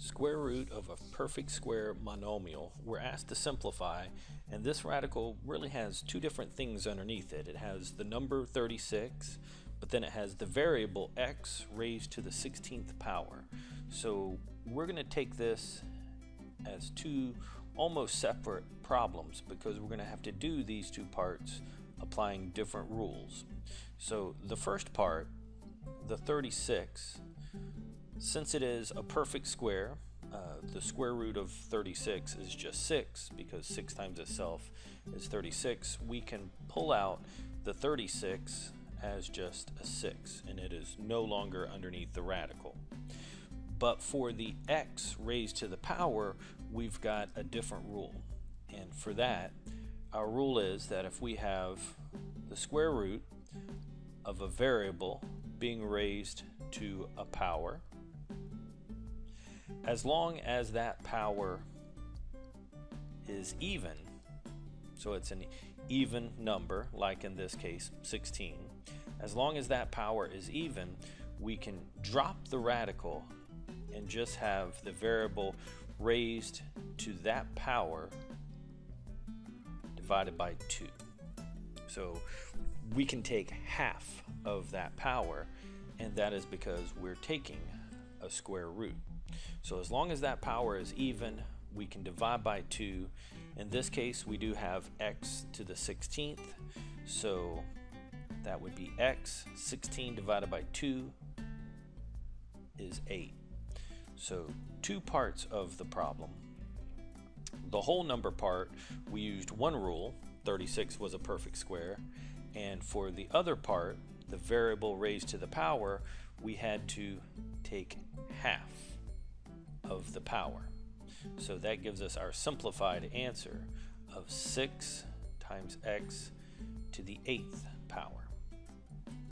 Square root of a perfect square monomial. We're asked to simplify, and this radical really has two different things underneath it. It has the number 36, but then it has the variable x raised to the 16th power. So we're going to take this as two almost separate problems because we're going to have to do these two parts applying different rules. So the first part, the 36, since it is a perfect square, the square root of 36 is just 6 because 6 times itself is 36. We can pull out the 36 as just a 6 and it is no longer underneath the radical. But for the x raised to the power, we've got a different rule. And for that, our rule is that if we have the square root of a variable being raised to a power, as long as that power is even, so it's an even number, like in this case 16, as long as that power is even, we can drop the radical and just have the variable raised to that power divided by 2. So we can take half of that power, and that is because we're taking a square root. So as long as that power is even, we can divide by 2. In this case, we do have x to the 16th, so that would be x. 16 divided by 2 is 8. So two parts of the problem. The whole number part, we used one rule. 36 was a perfect square. And for the other part, the variable raised to the power, we had to take half of the power. So that gives us our simplified answer of 6 times x to the 8th power.